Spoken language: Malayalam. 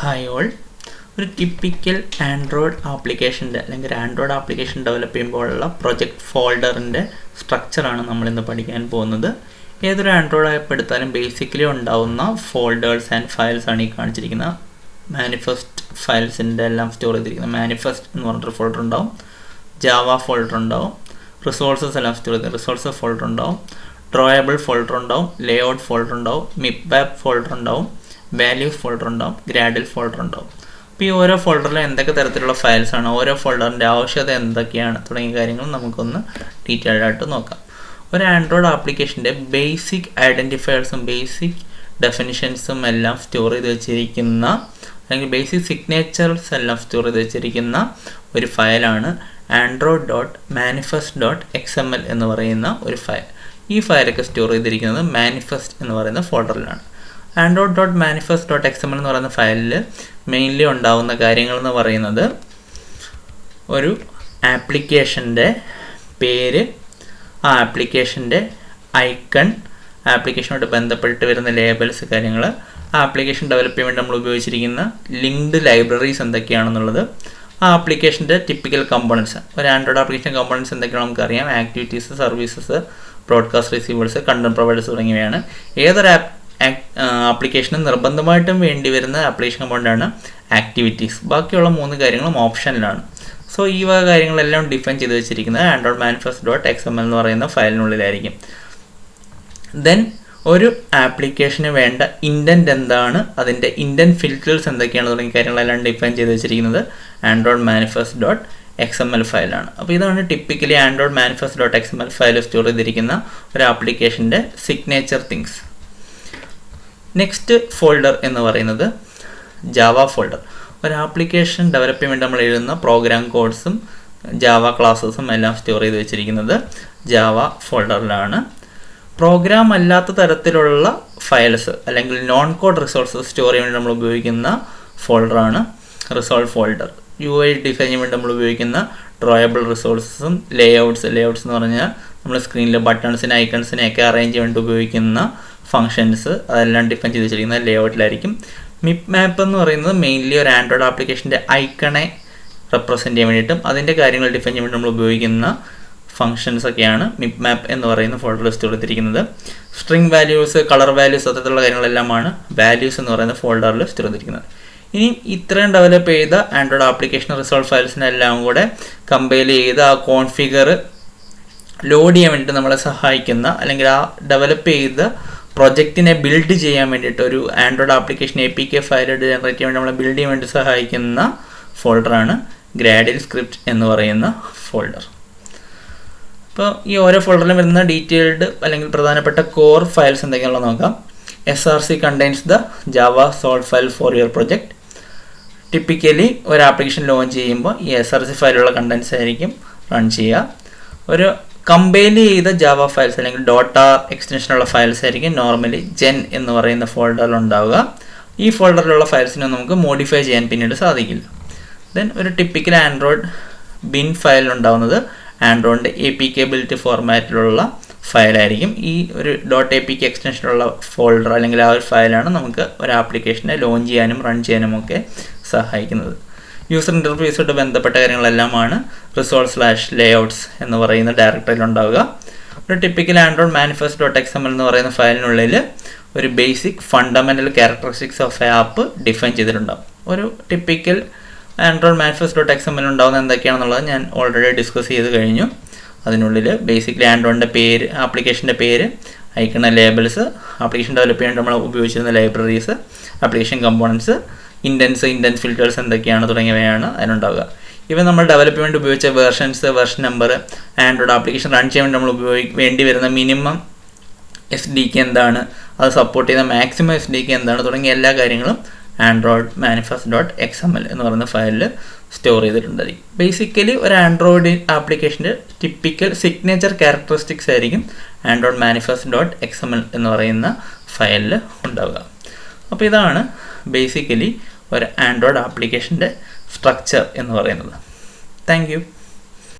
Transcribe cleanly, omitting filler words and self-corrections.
Hi all. ഒരു ടിപ്പിക്കൽ ആൻഡ്രോയിഡ് ആപ്ലിക്കേഷൻ്റെ അല്ലെങ്കിൽ ഒരു ആൻഡ്രോയിഡ് ആപ്ലിക്കേഷൻ ഡെവലപ്പ് ചെയ്യുമ്പോഴുള്ള പ്രൊജക്റ്റ് ഫോൾഡറിൻ്റെ സ്ട്രക്ചറാണ് നമ്മളിന്ന് പഠിക്കാൻ പോകുന്നത്. ഏതൊരു ആൻഡ്രോയിഡ് ആപ്പ് എടുത്താലും ബേസിക്കലി ഉണ്ടാവുന്ന ഫോൾഡേഴ്സ് ആൻഡ് ഫയൽസ് ആണ് ഈ കാണിച്ചിരിക്കുന്നത്. മാനിഫെസ്റ്റ് ഫയൽസിൻ്റെ എല്ലാം സ്റ്റോർ ചെയ്തിരിക്കുന്നത്. മാനിഫെസ്റ്റ് എന്ന് പറഞ്ഞിട്ടൊരു ഫോൾഡർ ഉണ്ടാവും, ജാവ ഫോൾഡർ ഉണ്ടാവും, റിസോഴ്സസ് എല്ലാം സ്റ്റോർ ചെയ്ത് റിസോഴ്സസ് ഫോൾഡർ ഉണ്ടാവും, ഡ്രോയബിൾ ഫോൾഡർ ഉണ്ടാവും, ലേഔട്ട് ഫോൾഡർ ഉണ്ടാവും, മിപ്ബാപ്പ് ഫോൾഡർ ഉണ്ടാവും, വാല്യൂസ് ഫോൾഡർ ഉണ്ടാവും, ഗ്രാഡിൽ ഫോൾഡർ ഉണ്ടാവും. അപ്പോൾ ഈ ഓരോ ഫോൾഡറിലും എന്തൊക്കെ തരത്തിലുള്ള ഫയൽസ് ആണ്, ഓരോ ഫോൾഡറിൻ്റെ ആവശ്യകത എന്തൊക്കെയാണ് തുടങ്ങിയ കാര്യങ്ങൾ നമുക്കൊന്ന് ഡീറ്റെയിൽഡ് ആയിട്ട് നോക്കാം. ഒരു ആൻഡ്രോയിഡ് ആപ്ലിക്കേഷൻ്റെ ബേസിക് ഐഡൻറ്റിഫയേഴ്സും ബേസിക് ഡെഫിനിഷൻസും എല്ലാം സ്റ്റോർ ചെയ്ത് വെച്ചിരിക്കുന്ന അല്ലെങ്കിൽ ബേസിക് സിഗ്നേച്ചേഴ്സ് എല്ലാം സ്റ്റോർ ചെയ്ത് വെച്ചിരിക്കുന്ന ഒരു ഫയലാണ് android.manifest.xml എന്ന് പറയുന്ന ഒരു ഫയൽ. ഈ ഫയലൊക്കെ സ്റ്റോർ ചെയ്തിരിക്കുന്നത് മാനിഫെസ്റ്റ് എന്ന് പറയുന്ന ഫോൾഡറിലാണ്. android.manifest.xml എന്ന് പറയുന്ന ഫയലിൽ മെയിൻലി ഉണ്ടാവുന്ന കാര്യങ്ങൾ എന്ന് പറയുന്നത് ഒരു ആപ്ലിക്കേഷൻ്റെ പേര്, ആ ആപ്ലിക്കേഷൻ്റെ ഐക്കൺ, ആപ്ലിക്കേഷനോട് ബന്ധപ്പെട്ട് വരുന്ന ലേബൽസ്, കാര്യങ്ങൾ, ആ ആപ്ലിക്കേഷൻ ഡെവലപ്പ് ചെയ്യാൻ വേണ്ടി നമ്മൾ ഉപയോഗിച്ചിരിക്കുന്ന ലിങ്ക്ഡ് ലൈബ്രറീസ് എന്തൊക്കെയാണെന്നുള്ളത്, ആ ആപ്ലിക്കേഷൻ്റെ ടിപ്പിക്കൽ കമ്പോണൻസ്. ഒരു ആൻഡ്രോയിഡ് ആപ്ലിക്കേഷൻ കമ്പോണൻസ് എന്തൊക്കെയാണ് നമുക്കറിയാം. Activities, services, broadcast receivers, content providers തുടങ്ങിയവയാണ്. ഏതൊരു ആപ്ലിക്കേഷന് നിർബന്ധമായിട്ടും വേണ്ടി വരുന്ന ആപ്ലിക്കേഷൻ കമ്പോണൻ്റാണ് ആക്ടിവിറ്റീസ്. ബാക്കിയുള്ള 3 കാര്യങ്ങളും ഓപ്ഷനിലാണ്. സോ ഈ വക കാര്യങ്ങളെല്ലാം ഡിഫൈൻ ചെയ്ത് വെച്ചിരിക്കുന്നത് android.manifest.xml എന്ന് പറയുന്ന ഫയലിനുള്ളിലായിരിക്കും. ദെൻ ഒരു ആപ്ലിക്കേഷന് വേണ്ട ഇൻറ്റൻറ്റ് എന്താണ്, അതിൻ്റെ ഇൻറ്റൻറ്റ് ഫിൽറ്റേഴ്സ് എന്തൊക്കെയാണ് തുടങ്ങിയ കാര്യങ്ങളെല്ലാം ഡിഫൈൻ ചെയ്ത് വെച്ചിരിക്കുന്നത് android.manifest.xml ഫയലാണ്. അപ്പോൾ ഇതാണ് ടിപ്പിക്കലി android.manifest.xml ഫയൽ സ്റ്റോർ ചെയ്തിരിക്കുന്ന ഒരു ആപ്ലിക്കേഷൻ്റെ സിഗ്നേച്ചർ തിങ്സ്. നെക്സ്റ്റ് ഫോൾഡർ എന്ന് പറയുന്നത് ജാവ ഫോൾഡർ. ഒരു ആപ്ലിക്കേഷൻ ഡെവലപ്പ് ചെയ്യാൻ വേണ്ടി നമ്മൾ എഴുതുന്ന പ്രോഗ്രാം കോഡ്സും ജാവ ക്ലാസ്സസും എല്ലാം സ്റ്റോർ ചെയ്ത് വെച്ചിരിക്കുന്നത് ജാവ ഫോൾഡറിലാണ്. പ്രോഗ്രാം അല്ലാത്ത തരത്തിലുള്ള ഫയൽസ് അല്ലെങ്കിൽ നോൺ കോഡ് റിസോഴ്സസ് സ്റ്റോർ ചെയ്യാൻ വേണ്ടി നമ്മൾ ഉപയോഗിക്കുന്ന ഫോൾഡറാണ് റിസോൾവ് ഫോൾഡർ. UI ഡിഫൈൻ ചെയ്യാൻ വേണ്ടി നമ്മൾ ഉപയോഗിക്കുന്ന ഡ്രോയബിൾ റിസോഴ്സസും ലേഔട്ട്സ് എന്ന് പറഞ്ഞാൽ നമ്മൾ സ്ക്രീനിൽ ബട്ടൺസിനെ ഐക്കൺസിനെയൊക്കെ അറേഞ്ച് ചെയ്യാൻ വേണ്ടി ഉപയോഗിക്കുന്ന ഫങ്ഷൻസ്, അതെല്ലാം ഡിഫൈൻ ചെയ്ത് വെച്ചിരിക്കുന്നത് ലേഔട്ടിലായിരിക്കും. മിപ്പ് മാപ്പ് എന്ന് പറയുന്നത് മെയിൻലി ഒരു ആൻഡ്രോയിഡ് ആപ്ലിക്കേഷൻ്റെ ഐക്കണെ റെപ്രസെൻറ്റ് ചെയ്യാൻ വേണ്ടിയിട്ടും അതിൻ്റെ കാര്യങ്ങൾ ഡിഫൈൻ ചെയ്യാൻ വേണ്ടി നമ്മൾ ഉപയോഗിക്കുന്ന ഫങ്ഷൻസ് ഒക്കെയാണ് മിപ്പ് മാപ്പ് എന്ന് പറയുന്ന ഫോൾഡറിൽ സ്റ്റോർ ചെയ്തിരിക്കുന്നത്. സ്ട്രിംഗ് വാല്യൂസ്, കളർ വാല്യൂസ്, അത്തരത്തിലുള്ള കാര്യങ്ങളെല്ലാമാണ് വാല്യൂസ് എന്ന് പറയുന്ന ഫോൾഡറിൽ സ്റ്റോർ ചെയ്തിരിക്കുന്നത്. ഇനി ഇത്രയും ഡെവലപ്പ് ചെയ്ത ആൻഡ്രോയിഡ് ആപ്ലിക്കേഷൻ റിസോൾവ് ഫയൽസിനെല്ലാം കൂടെ കമ്പൈൽ ചെയ്ത് ആ കോൺഫിഗർ ലോഡ് ചെയ്യാൻ വേണ്ടിയിട്ട് നമ്മളെ സഹായിക്കുന്ന അല്ലെങ്കിൽ ആ ഡെവലപ്പ് ചെയ്ത പ്രൊജക്റ്റിനെ ബിൽഡ് ചെയ്യാൻ വേണ്ടിയിട്ട് ഒരു Android application APK file generate ചെയ്യാൻ വേണ്ടി നമ്മളെ ബിൽഡ് ചെയ്യാൻ വേണ്ടി സഹായിക്കുന്ന ഫോൾഡറാണ് ഗ്രാഡിൽ സ്ക്രിപ്റ്റ് എന്ന് പറയുന്ന ഫോൾഡർ. അപ്പോൾ ഈ ഓരോ ഫോൾഡറിലും വരുന്ന ഡീറ്റെയിൽഡ് അല്ലെങ്കിൽ പ്രധാനപ്പെട്ട കോർ ഫയൽസ് എന്തൊക്കെയാണെന്ന് നോക്കാം. SRC contains the Java solve file for your project. Typically ഒരു ആപ്ലിക്കേഷൻ ലോഞ്ച് ചെയ്യുമ്പോൾ ഈ SRC ഫയലുള്ള കണ്ടൻസ് ആയിരിക്കും റൺ ചെയ്യുക. ഒരു കമ്പൈൽ ചെയ്ത ജാവ ഫയൽസ് അല്ലെങ്കിൽ .r എക്സ്റ്റൻഷനുള്ള ഫയൽസ് ആയിരിക്കും നോർമലി ജെൻ എന്ന് പറയുന്ന ഫോൾഡറിൽ ഉണ്ടാവുക. ഈ ഫോൾഡറിലുള്ള ഫയൽസിനെ നമുക്ക് മോഡിഫൈ ചെയ്യാൻ പിന്നീട് സാധിക്കില്ല. ദെൻ ഒരു ടിപ്പിക്കൽ ആൻഡ്രോയിഡ് ബിൻ ഫയലിലുണ്ടാവുന്നത് ആൻഡ്രോയിഡിൻ്റെ APK ബിൽറ്റ് ഫോർമാറ്റിലുള്ള ഫയലായിരിക്കും. ഈ ഒരു .apk എക്സ്റ്റൻഷനുള്ള ഫോൾഡർ അല്ലെങ്കിൽ ആ ഒരു ഫയലാണ് നമുക്ക് ഒരു ആപ്ലിക്കേഷനെ ലോഞ്ച് ചെയ്യാനും റൺ ചെയ്യാനും ഒക്കെ സഹായിക്കുന്നത്. യൂസർ ഇൻ്റർഫേസുമായിട്ട് ബന്ധപ്പെട്ട കാര്യങ്ങളെല്ലാമാണ് resolve/layouts എന്ന് പറയുന്ന ഡയറക്ടറിയിൽ ഉണ്ടാവുക. ഒരു ടിപ്പിക്കൽ android.manifest.xml എന്ന് പറയുന്ന ഫയലിനുള്ളിൽ ഒരു basic fundamental characteristics of A app define ചെയ്തിട്ടുണ്ടാകും. ഒരു ടിപ്പിക്കൽ android.manifest.xml ഉണ്ടാകുന്ന എന്തൊക്കെയാണെന്നുള്ളത് ഞാൻ ഓൾറെഡി ഡിസ്കസ് ചെയ്ത് കഴിഞ്ഞു. അതിനുള്ളിൽ ബേസിക്കലി ആൻഡ്രോയിഡിൻ്റെ പേര്, ആപ്ലിക്കേഷൻ്റെ പേര്, ഐക്കണ ലേബിൾസ്, ആപ്ലിക്കേഷൻ ഡെവലപ്പ് ചെയ്യാൻ നമ്മൾ ഉപയോഗിച്ചിരുന്ന libraries, application components, intent filters എന്തൊക്കെയാണ് തുടങ്ങിയവയാണ് അതിനുണ്ടാവുക. ഇവ നമ്മൾ ഡെവലപ്പ് ചെയ്യാൻ വേണ്ടി ഉപയോഗിച്ച versions, version number, Android application run ചെയ്യാൻ വേണ്ടി നമ്മൾ വേണ്ടി വരുന്ന മിനിമം SDK എന്താണ്, അത് സപ്പോർട്ട് ചെയ്യുന്ന മാക്സിമം SDK എന്താണ് തുടങ്ങിയ എല്ലാ കാര്യങ്ങളും android.manifest.xml എന്ന് പറയുന്ന ഫയലിൽ സ്റ്റോർ ചെയ്തിട്ടുണ്ടായിരിക്കും. ബേസിക്കലി ഒരു ആൻഡ്രോയിഡ് ആപ്ലിക്കേഷൻ്റെ ടിപ്പിക്കൽ സിഗ്നേച്ചർ ക്യാരക്ടറിസ്റ്റിക്സ് ആയിരിക്കും android.manifest.xml എന്ന് പറയുന്ന ഫയലിൽ ഉണ്ടാവുക. അപ്പോൾ ഇതാണ് ബേസിക്കലി ഒരു ആൻഡ്രോയിഡ് ആപ്ലിക്കേഷൻ്റെ സ്ട്രക്ചർ എന്ന് പറയുന്നത്. Thank you.